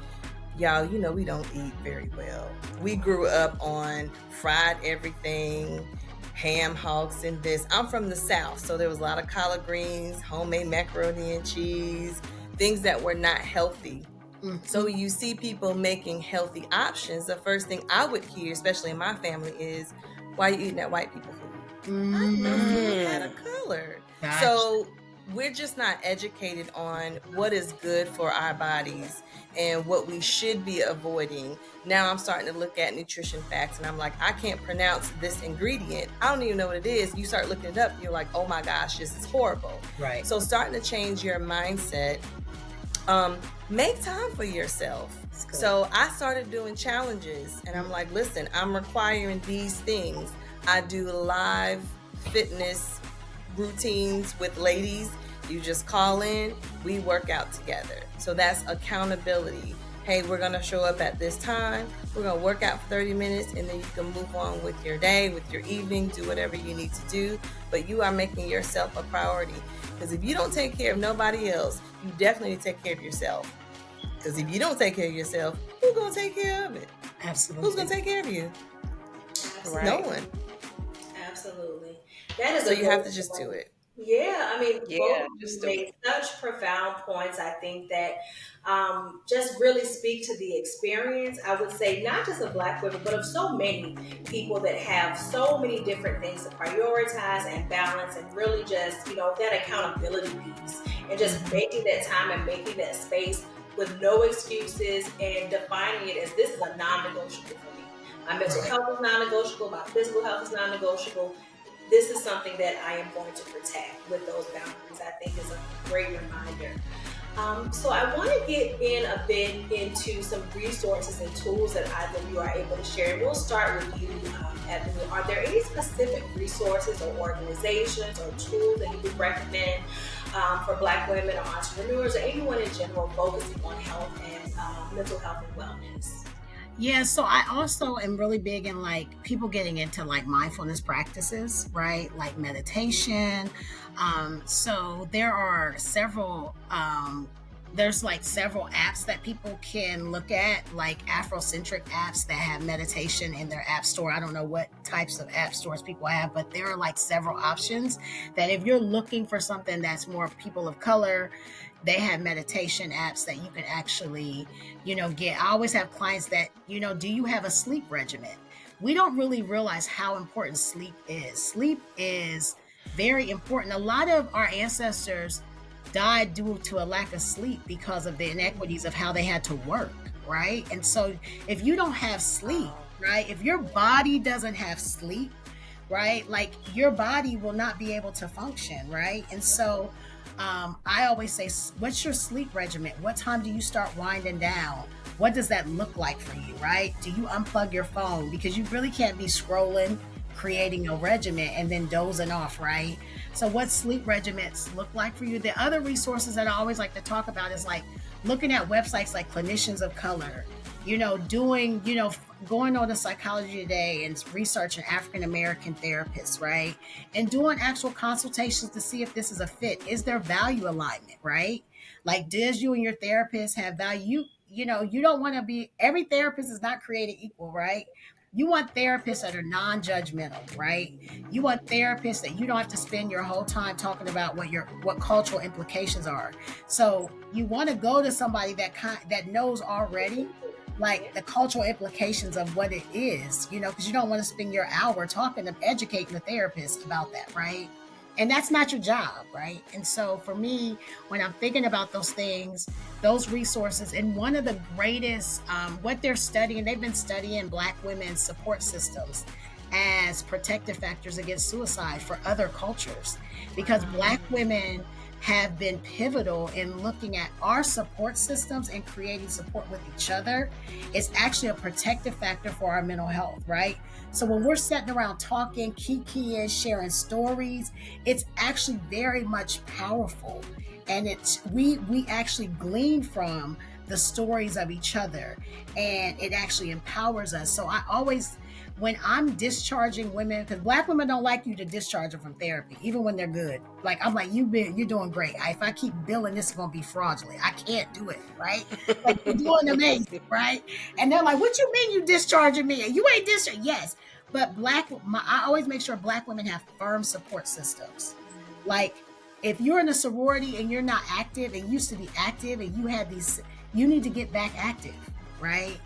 y'all, we don't eat very well. We grew up on fried everything, ham hocks and this. I'm from the South, so there was a lot of collard greens, homemade macaroni and cheese, things that were not healthy. Mm-hmm. So you see people making healthy options. The first thing I would hear, especially in my family, is, why are you eating that white people food? Mm-hmm. I know food had a color. Gotcha. So we're just not educated on what is good for our bodies and what we should be avoiding. Now I'm starting to look at nutrition facts and I'm like, I can't pronounce this ingredient. I don't even know what it is. You start looking it up, you're like, oh my gosh, this is horrible. Right. So starting to change your mindset, make time for yourself. So I started doing challenges and I'm like, listen, I'm requiring these things. I do live fitness routines with ladies. You just call in, we work out together. So that's accountability. Hey, we're gonna show up at this time, we're gonna work out for 30 minutes, and then you can move on with your day, with your evening, do whatever you need to do. But you are making yourself a priority. Because if you don't take care of nobody else, you definitely need to take care of yourself. Because if you don't take care of yourself, who's gonna take care of it? Absolutely. Who's gonna take care of you? Absolutely. No one. Absolutely. That is so you have to just do it. Yeah, both just make such profound points. I think that just really speak to the experience, I would say, not just of Black women, but of so many people that have so many different things to prioritize and balance, and really just, that accountability piece, and just making that time and making that space with no excuses and defining it as, this is a non-negotiable for me. My mental health is non-negotiable, my physical health is non-negotiable. This is something that I am going to protect with those boundaries. I think is a great reminder. So I want to get in a bit into some resources and tools that either of you are able to share. And we'll start with you, Ebony. Are there any specific resources or organizations or tools that you would recommend for Black women or entrepreneurs or anyone in general focusing on health and mental health and wellness? Yeah, so I also am really big in like people getting into like mindfulness practices, right? Like meditation. So there are several there's like several apps that people can look at, like Afrocentric apps that have meditation in their app store. I don't know what types of app stores people have, but there are like several options that if you're looking for something that's more people of color, they have meditation apps that you can actually, get. I always have clients that, do you have a sleep regimen? We don't really realize how important sleep is. Sleep is very important. A lot of our ancestors died due to a lack of sleep because of the inequities of how they had to work, right? And so if you don't have sleep, right, if your body doesn't have sleep, right, like your body will not be able to function, right? And so I always say, what's your sleep regimen? What time do you start winding down? What does that look like for you, right? Do you unplug your phone? Because you really can't be scrolling, creating a regimen and then dozing off, right? So what sleep regimens look like for you? The other resources that I always like to talk about is like looking at websites like Clinicians of Color, doing, going on to Psychology Today and researching African American therapists, right? And doing actual consultations to see if this is a fit. Is there value alignment, right? Like, does you and your therapist have value? You don't want to be, every therapist is not created equal, right? You want therapists that are non-judgmental, right? You want therapists that you don't have to spend your whole time talking about what cultural implications are. So you want to go to somebody that knows already, like the cultural implications of what it is, because you don't want to spend your hour educating the therapist about that, right? And that's not your job, right? And so for me, when I'm thinking about those things, those resources, and one of the greatest, what they're studying, they've been studying Black women's support systems as protective factors against suicide for other cultures, because Black women have been pivotal in looking at our support systems and creating support with each other. It's actually a protective factor for our mental health, right? So when we're sitting around talking, kikiing, sharing stories, it's actually very much powerful. And we actually glean from the stories of each other, and it actually empowers us. So I always, when I'm discharging women, because Black women don't like you to discharge them from therapy, even when they're good. Like, I'm like, you're doing great. If I keep billing, this is going to be fraudulent. I can't do it, right? Like, you're doing amazing, right? And they're like, what you mean you discharging me? You ain't discharging. Yes. But I always make sure Black women have firm support systems. Like, if you're in a sorority and you're not active and used to be active and you need to get back active, right?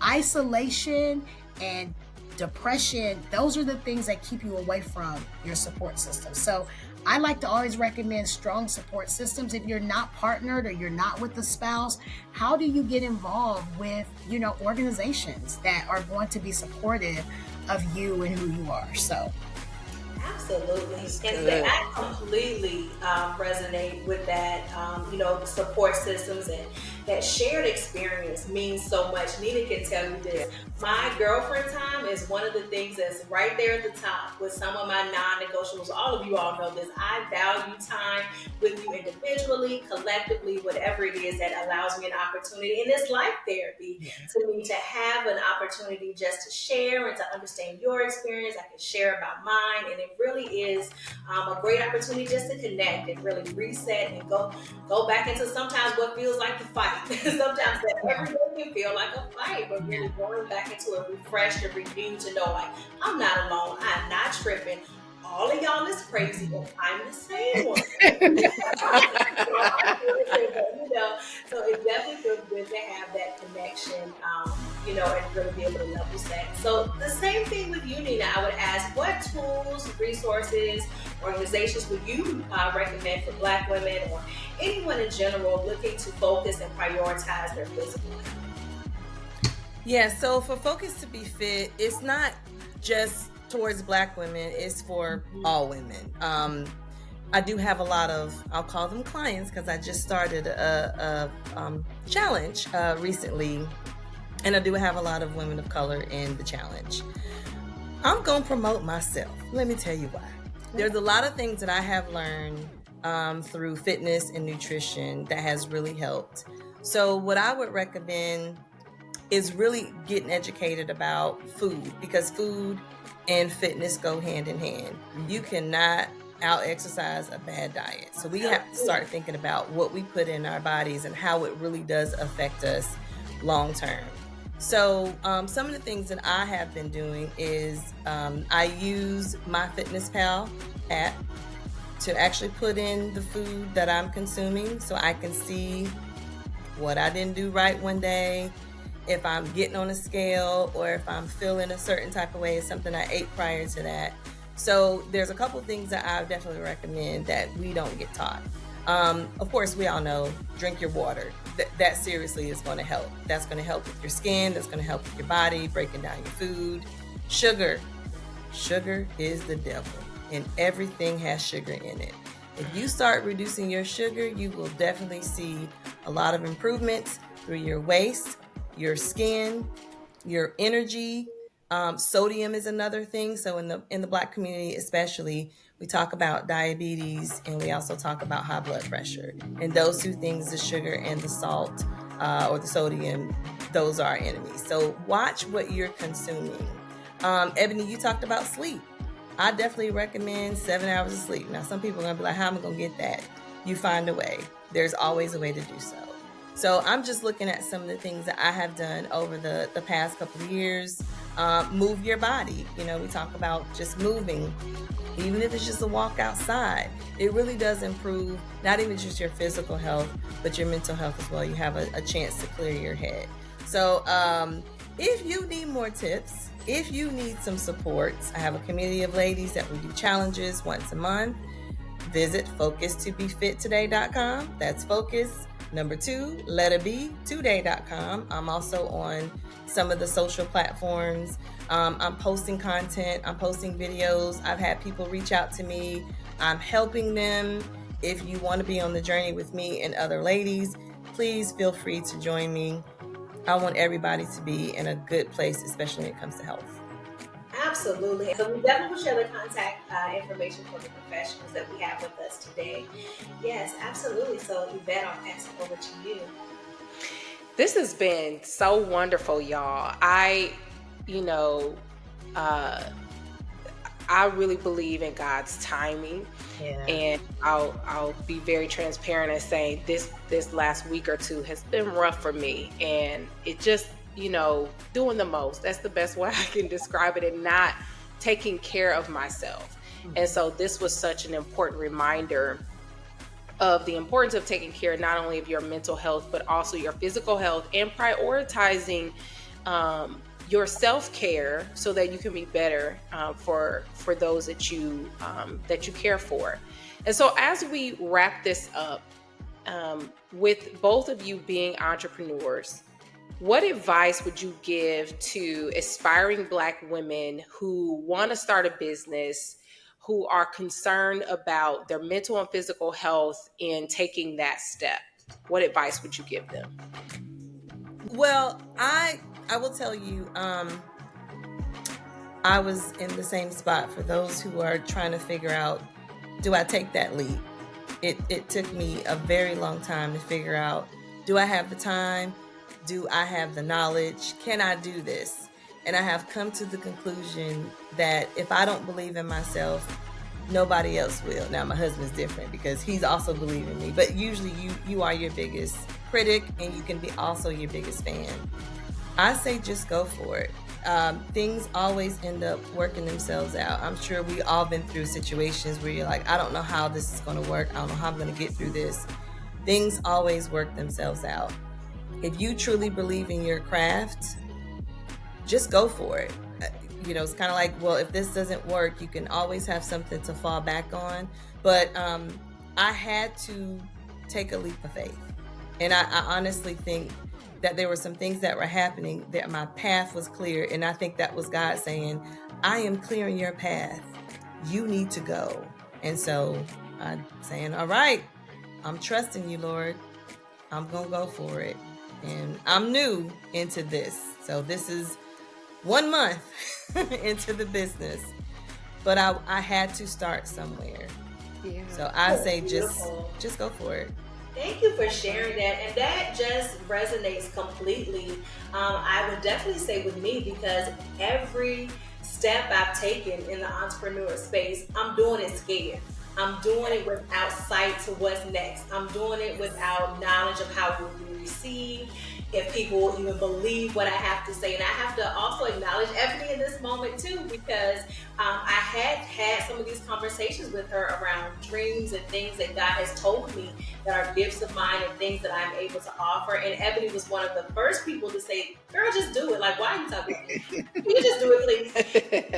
Isolation and depression, those are the things that keep you away from your support system. So I like to always recommend strong support systems. If you're not partnered or you're not with the spouse, how do you get involved with, organizations that are going to be supportive of you and who you are? So absolutely. And I completely resonate with that. Support systems and that shared experience means so much. Nina can tell you this. My girlfriend time is one of the things that's right there at the top with some of my non-negotiables. All of you all know this. I value time with you individually, collectively, whatever it is that allows me an opportunity. And it's life therapy to me to have an opportunity just to share and to understand your experience. I can share about mine, and it really is a great opportunity just to connect and really reset and go back into sometimes what feels like the fight. Sometimes that every day can feel like a fight, but really going back into a refreshed and renewed to know, like, I'm not alone. I'm not tripping. All of y'all is crazy, but I'm the same one. So it definitely feels good to have that connection, and really be able to level set. So the same thing with you, Nina. I would ask, what tools, resources, organizations would you recommend for Black women or anyone in general looking to focus and prioritize their physical health? Yeah, so for Focus to Be Fit, it's not just towards Black women, it's for all women. I do have a lot of, I'll call them clients, because I just started a challenge recently, and I do have a lot of women of color in the challenge. I'm going to promote myself. Let me tell you why. There's a lot of things that I have learned through fitness and nutrition that has really helped. So what I would recommend is really getting educated about food, because food and fitness go hand in hand. You cannot out exercise a bad diet. So we have to start thinking about what we put in our bodies and how it really does affect us long term. So some of the things that I have been doing is I use MyFitnessPal app to actually put in the food that I'm consuming, so I can see what I didn't do right one day, if I'm getting on a scale, or if I'm feeling a certain type of way, it's something I ate prior to that. So there's a couple things that I definitely recommend that we don't get taught. Of course, we all know, drink your water. That seriously is going to help. That's going to help with your skin. That's going to help with your body, breaking down your food. Sugar is the devil, and everything has sugar in it. If you start reducing your sugar, you will definitely see a lot of improvements through your waist, your skin, your energy. Sodium is another thing. So in the Black community especially, we talk about diabetes, and we also talk about high blood pressure. And those two things, the sugar and the salt or the sodium, those are our enemies. So watch what you're consuming. Ebony, you talked about sleep. I definitely recommend 7 hours of sleep. Now, some people are going to be like, how am I going to get that? You find a way. There's always a way to do so. So I'm just looking at some of the things that I have done over the past couple of years. Move your body. You know, we talk about just moving, even if it's just a walk outside. It really does improve not even just your physical health, but your mental health as well. You have a chance to clear your head. So if you need more tips, if you need some support, I have a community of ladies that we do challenges once a month. Visit focus2befittoday.com. That's focus, number 2, letter B, today.com. I'm also on some of the social platforms. I'm posting content. I'm posting videos. I've had people reach out to me. I'm helping them. If you want to be on the journey with me and other ladies, please feel free to join me. I want everybody to be in a good place, especially when it comes to health. Absolutely. So we definitely will share the contact information for the professionals that we have with us today. Yes, absolutely. So Evette, I'll pass it over to you. This has been so wonderful, y'all. I really believe in God's timing. Yeah. And I'll be very transparent and saying this last week or two has been rough for me, and it just, doing the most. That's the best way I can describe it, and not taking care of myself. Mm-hmm. And so this was such an important reminder of the importance of taking care not only of your mental health, but also your physical health, and prioritizing your self-care so that you can be better for those that you care for. And so as we wrap this up, with both of you being entrepreneurs, what advice would you give to aspiring Black women who want to start a business, who are concerned about their mental and physical health in taking that step? What advice would you give them? Well, I will tell you, I was in the same spot. For those who are trying to figure out, do I take that leap? It took me a very long time to figure out, do I have the time? Do I have the knowledge? Can I do this? And I have come to the conclusion that if I don't believe in myself, nobody else will. Now, my husband's different because he's also believing in me, but usually you are your biggest critic, and you can be also your biggest fan. I say just go for it. Things always end up working themselves out. I'm sure we all been through situations where you're like, I don't know how this is going to work. I don't know how I'm going to get through this. Things always work themselves out. If you truly believe in your craft, just go for it. It's kind of like, well, if this doesn't work, you can always have something to fall back on. But I had to take a leap of faith. And I honestly think that there were some things that were happening, that my path was clear. And I think that was God saying, I am clearing your path. You need to go. And so I'm saying, all right, I'm trusting you, Lord. I'm going to go for it. And I'm new into this. So this is 1 month into the business. But I had to start somewhere. Yeah. So I say Beautiful. just go for it. Thank you for sharing that. And that just resonates completely. I would definitely say with me, because every step I've taken in the entrepreneur space, I'm doing it scared. I'm doing it without sight to what's next. I'm doing it without knowledge of how it will be received, if people will even believe what I have to say. And I have to also acknowledge Ebony in this moment too, because I had some of these conversations with her around dreams and things that God has told me that are gifts of mine and things that I'm able to offer. And Ebony was one of the first people to say, girl, just do it. Like, why are you talking to me? Can you just do it, please?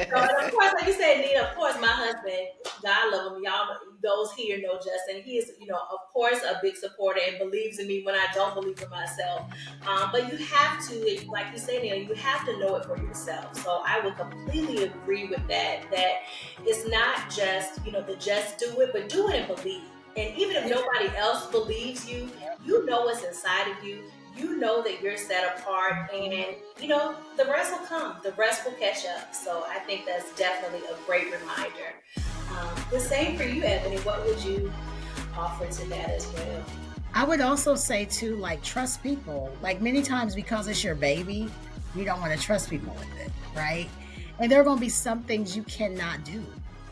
So, and of course, like you said, Nina, of course, my husband, God love him, y'all, those here know Justin. He is, of course, a big supporter and believes in me when I don't believe in myself. But you have to, like you say, Nina, you have to know it for yourself. So I would completely agree with that it's not just, the just do it, but do it and believe. And even if nobody else believes you, you know what's inside of you. You know that you're set apart, and the rest will come. The rest will catch up. So I think that's definitely a great reminder. The same for you, Ebony. What would you offer to that as well? I would also say too, like, trust people. Like, many times, because it's your baby, you don't want to trust people with it, right? And there are going to be some things you cannot do.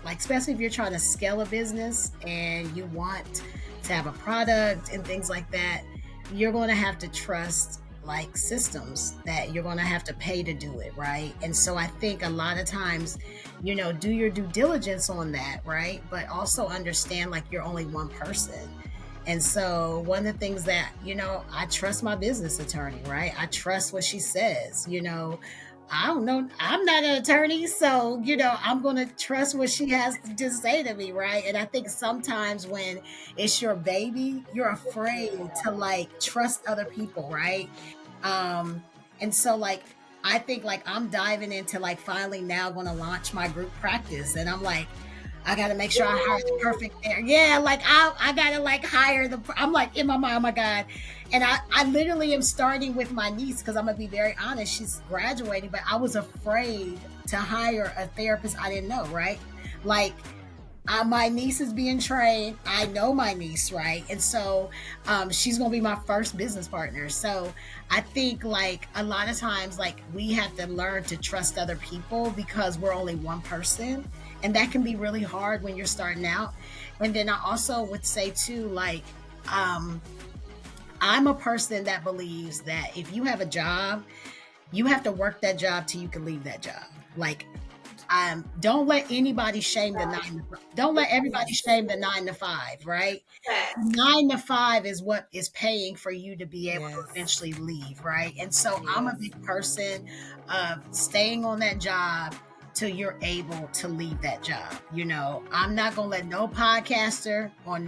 Like, especially if you're trying to scale a business and you want to have a product and things like that, you're going to have to trust like systems that you're going to have to pay to do it, right? And so I think a lot of times, do your due diligence on that, right? But also understand, like, you're only one person. And so one of the things that, I trust my business attorney, right? I trust what she says, I don't know. I'm not an attorney, so, I'm going to trust what she has to say to me, right? And I think sometimes when it's your baby, you're afraid to, like, trust other people, right? And so, like, I think, like, I'm diving into, like, finally now going to launch my group practice. And I'm like, I got to make sure I hire the perfect there. Yeah, like, I got to, like, hire I'm like, in my mind, oh my God. And I literally am starting with my niece, because I'm going to be very honest, she's graduating, but I was afraid to hire a therapist I didn't know, right? Like, my niece is being trained. I know my niece, right? And so she's going to be my first business partner. So I think, like, a lot of times, like, we have to learn to trust other people because we're only one person. And that can be really hard when you're starting out. And then I also would say too, like, I'm a person that believes that if you have a job, you have to work that job till you can leave that job. Like, don't let anybody shame don't let everybody shame the 9 to 5, right? 9 to 5 is what is paying for you to be able to eventually leave, right? And so I'm a big person of staying on that job till you're able to leave that job. I'm not gonna let no podcaster or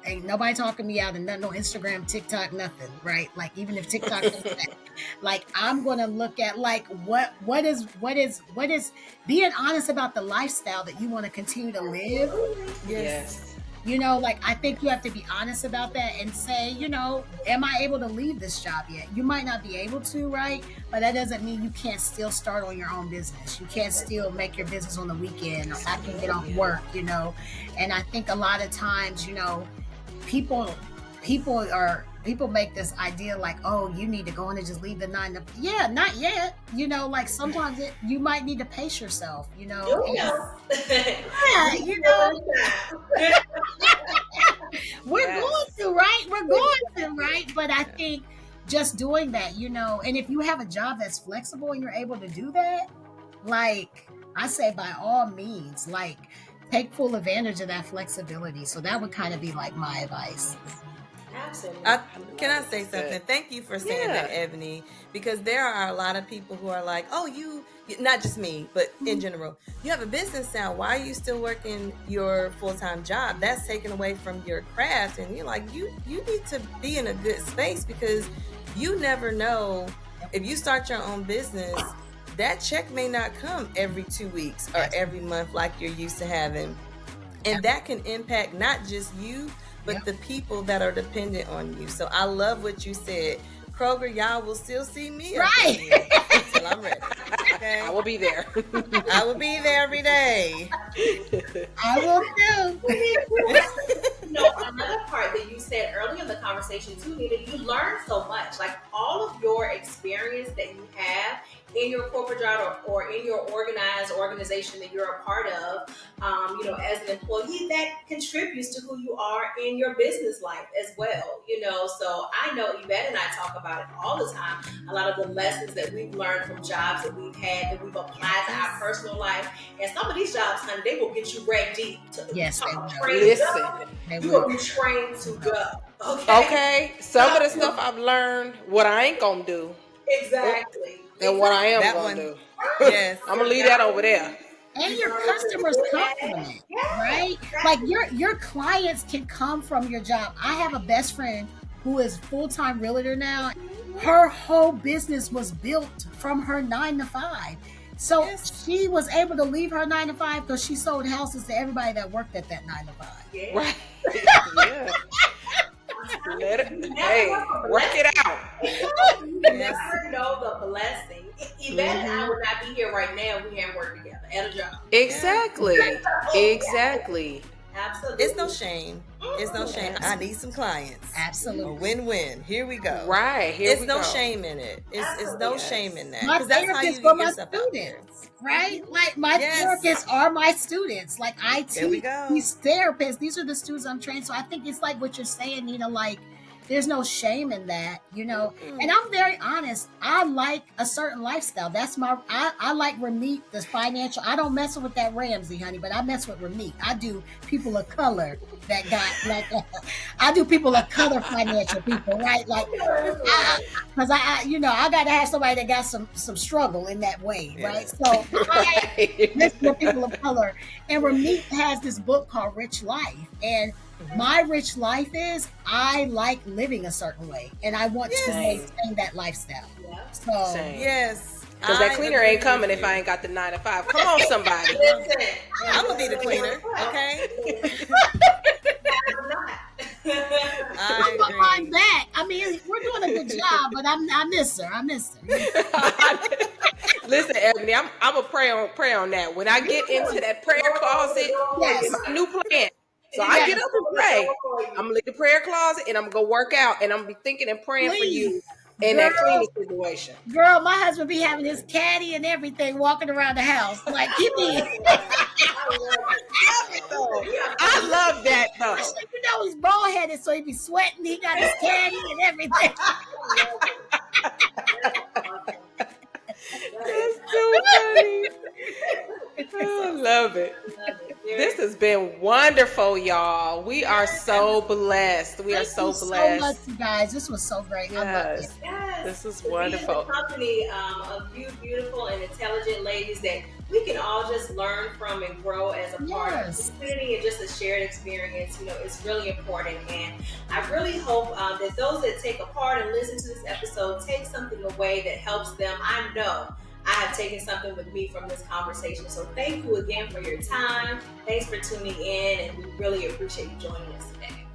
ain't nobody talking me out, and nothing on Instagram, TikTok, nothing, right? Like, even if TikTok like, I'm gonna look at, like, what is being honest about the lifestyle that you want to continue to live. Yes. Like, I think you have to be honest about that and say, am I able to leave this job yet? You might not be able to, right? But that doesn't mean you can't still start on your own business. You can't still make your business on the weekend or after you get off work, And I think a lot of times, people make this idea like, oh, you need to go in and just leave the 9 to... Yeah, not yet. Like, sometimes you might need to pace yourself, Yeah, We're going to, right? But I think just doing that, and if you have a job that's flexible and you're able to do that, like, I say, by all means, like, take full advantage of that flexibility. So that would kind of be like my advice. Absolutely. Can I say something? Good. Thank you for saying that, Ebony, because there are a lot of people who are like, oh, you, not just me, but in general, you have a business now. Why are you still working your full-time job? That's taken away from your craft. And you're like, you need to be in a good space, because you never know if you start your own business, that check may not come every 2 weeks or every month like you're used to having. And that can impact not just you, but the people that are dependent on you. So I love what you said. Kroger, y'all will still see me right until I'm ready. Okay. I will be there. I will be there every day. I will too. Another part that you said earlier in the conversation too, Nita, you learn so much. Like all of your experience that you have in your corporate job or in your organized organization that you're a part of, as an employee, that contributes to who you are in your business life as well. So I know Evette and I talk about it all the time. A lot of the lessons that we've learned from jobs that we've had that we've applied to our personal life. And some of these jobs, honey, they will get you ready to Yes, they talk will. Listen. you will be trained to go. Okay. Some of the stuff I've learned, what I ain't gonna do. Exactly. And what I am That gonna one. do. Yes. I'm gonna leave that over there. And your customers come from it, right? Like your clients can come from your job. I have a best friend who is full-time realtor now. Her whole business was built from her 9 to 5. So she was able to leave her 9 to 5 because she sold houses to everybody that worked at that 9 to 5. Yeah. Right. Yeah. Hey, work it out. You never know the blessing. Yvette and I would not be here right now if we hadn't worked together at a job. Exactly. Exactly. Absolutely. It's no shame. It's no shame. I need some clients. Absolutely. A win-win. Here we go. Right. Here It's we no go. shame in it. It's no shame in that. My Because that's how you therapists were get my yourself out there. students, right? Like my therapists are my students. Like I There we teach go. these therapists. These are the students I'm trained. So I think it's like what you're saying, Nina, like there's no shame in that, And I'm very honest. I like a certain lifestyle. That's I like Ramit, the financial. I don't mess with that Ramsey, honey, but I mess with Ramit. I do people of color that got like, I do people of color financial people, right? Like, because I got to have somebody that got some struggle in that way, right? So I listen to people of color. And Ramit has this book called Rich Life. And my rich life is I like living a certain way and I want to maintain that lifestyle. So Yes. Because that cleaner ain't coming if I ain't got the 9 to 5. Come on, somebody. I'm gonna be the cleaner, okay? I'm behind that. I mean, we're doing a good job, but I miss her. Listen, Ebony, I'm gonna pray on that. When I get into that prayer closet, it's my new plan. So I get up and pray. I'm gonna leave the prayer closet and I'm gonna go work out and I'm gonna be thinking and praying for you in that cleaning situation. Girl, my husband be having his caddy and everything walking around the house. Like, give me. I love that though. He's bald headed, so he be sweating. He got his caddy and everything. That's so funny. I love it. This has been wonderful, y'all. We are so blessed. We are so blessed. Thank you so much, you guys. This was so great. Yes. I love it. Yes. This is Being wonderful. in the company of you beautiful and intelligent ladies that we can all just learn from and grow as a part of the community and just a shared experience, it's really important. And I really hope that those that take a part and listen to this episode take something away that helps them. I know I have taken something with me from this conversation. So thank you again for your time. Thanks for tuning in, and we really appreciate you joining us today.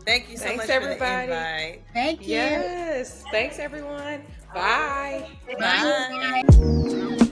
Thank you so Thanks, much everybody. for the invite. Thank you. Yes. Thanks, everyone. Bye. Bye.